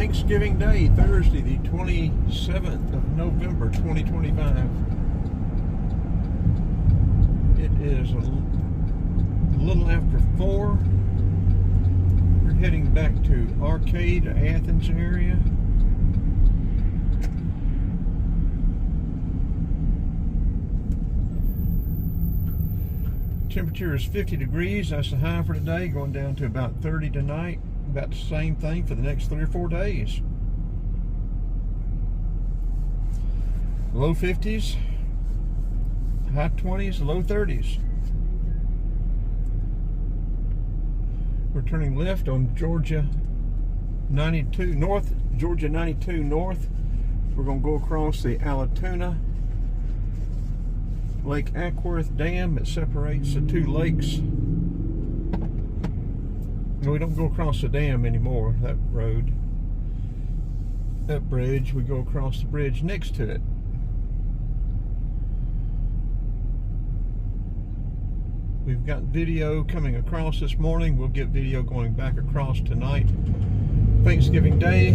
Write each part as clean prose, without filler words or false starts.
Thanksgiving Day, Thursday, the 27th of November, 2025. It is a little after 4. We're heading back to Arcade, Athens area. Temperature is 50 degrees. That's the high for today, going down to about 30 tonight. About the same thing for the next 3 or 4 days. Low 50s, high 20s, low 30s. We're turning left on Georgia 92 North, Georgia 92 North. We're going to go across the Alatoona Lake Acworth Dam that separates the two lakes. We don't go across the dam anymore, that road, that bridge. We go across the bridge next to it. We've got video coming across this morning. We'll get video going back across tonight. Thanksgiving Day.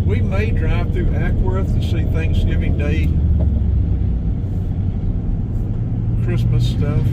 We may drive through Acworth to see Thanksgiving Day Christmas stuff.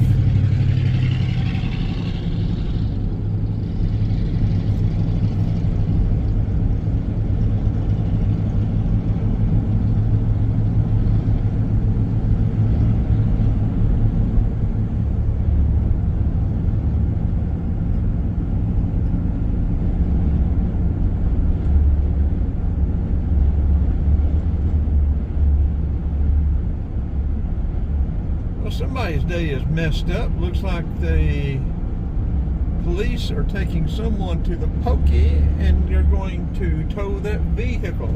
Somebody's day is messed up. Looks like the police are taking someone to the pokey and they're going to tow that vehicle.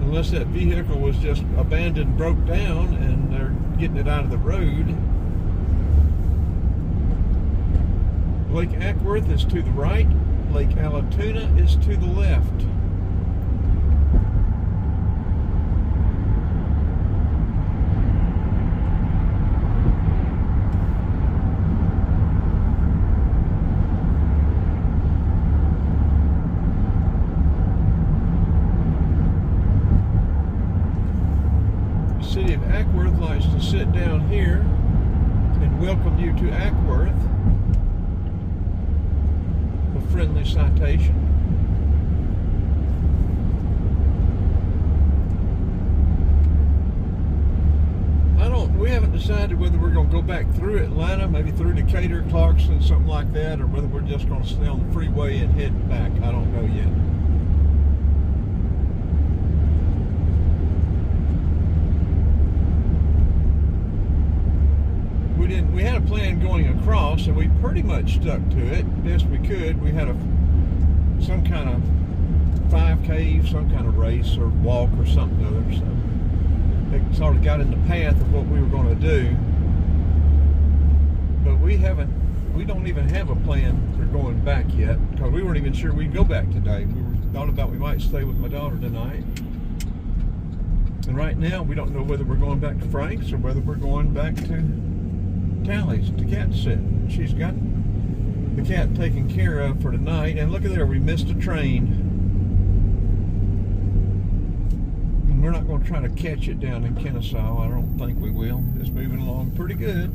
Unless that vehicle was just abandoned, broke down, and they're getting it out of the road. Lake Acworth is to the right. Lake Alatoona is to the left. City of Acworth likes to sit down here and welcome you to Acworth. A friendly citation. We haven't decided whether we're going to go back through Atlanta, maybe through Decatur, Clarkston, something like that, or whether we're just going to stay on the freeway and head back. I don't know yet. We had a plan going across, and we pretty much stuck to it best we could. We had some kind of 5K, some kind of race or walk or something or other. So it sort of got in the path of what we were going to do. But we don't even have a plan for going back yet, because we weren't even sure we'd go back today. We thought about we might stay with my daughter tonight. And right now we don't know whether we're going back to Frank's or whether we're going back to Tally's to cat sit. She's got the cat taken care of for tonight. And look at there, we missed a train. And we're not going to try to catch it down in Kennesaw. I don't think we will. It's moving along pretty good.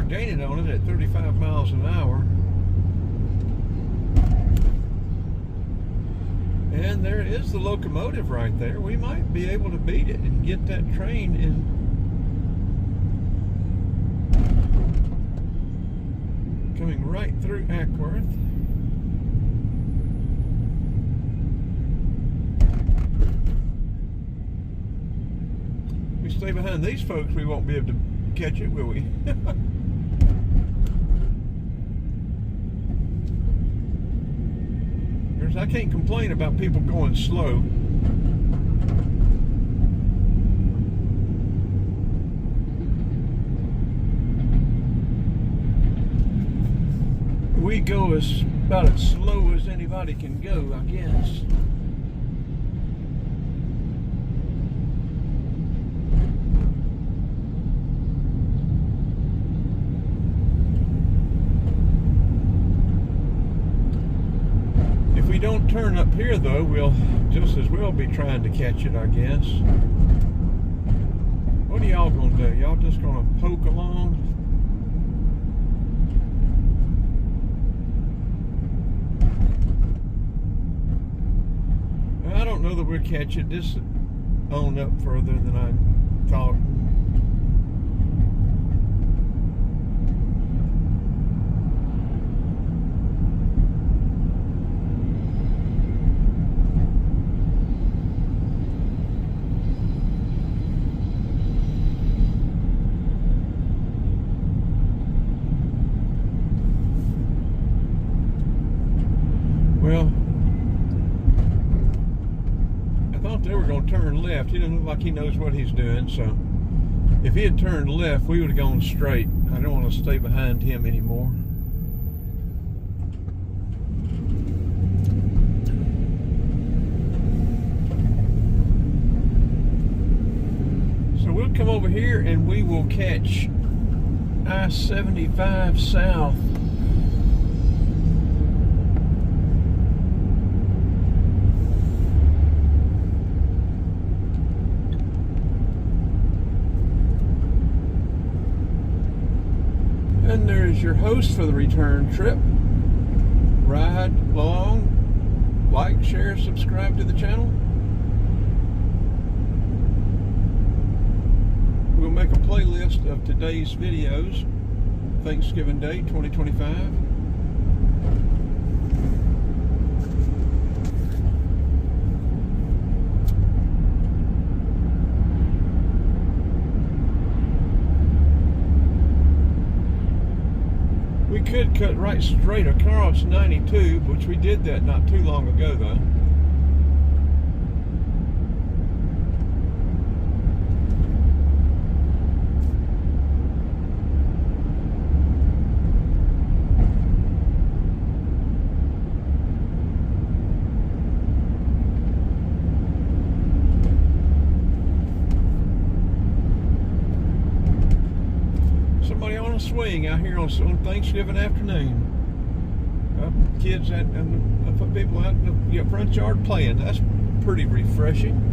Gaining on it at 35 miles an hour. And And there is the locomotive right there. We might be able to beat it and get that train in. Coming right through Acworth. We stay behind these folks, we won't be able to catch it, will we? I can't complain about people going slow. We go about as slow as anybody can go, I guess. If we don't turn up here, though, we'll just as well be trying to catch it, I guess. What are y'all gonna do? Y'all just gonna poke along? I don't know that we'll catch it this on up further than I thought. Well, I thought they were going to turn left. He doesn't look like he knows what he's doing, so if he had turned left, we would have gone straight. I don't want to stay behind him anymore. So we'll come over here and we will catch I-75 South. And there's your host for the return trip. Ride along, like, share, subscribe to the channel. We'll make a playlist of today's videos. Thanksgiving Day 2025. We could cut right straight across 92, which we did that not too long ago, though. Somebody on a swing out here on Thanksgiving afternoon. Kids and people out in the front yard playing. That's pretty refreshing.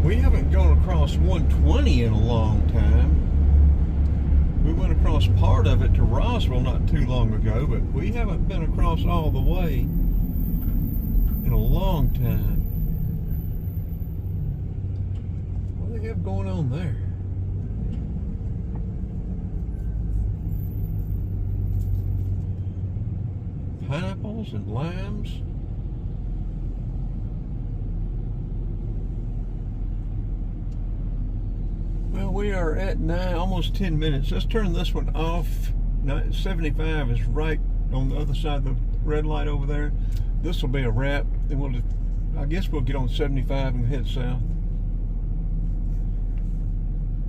We haven't gone across 120 in a long time. We went across part of it to Roswell not too long ago, but we haven't been across all the way in a long time. What do they have going on there? Pineapples and limes. Well, we are at almost 10 minutes. Let's turn this one off. 75 is right on the other side of the red light over there. This will be a wrap. Then I guess we'll get on 75 and head south.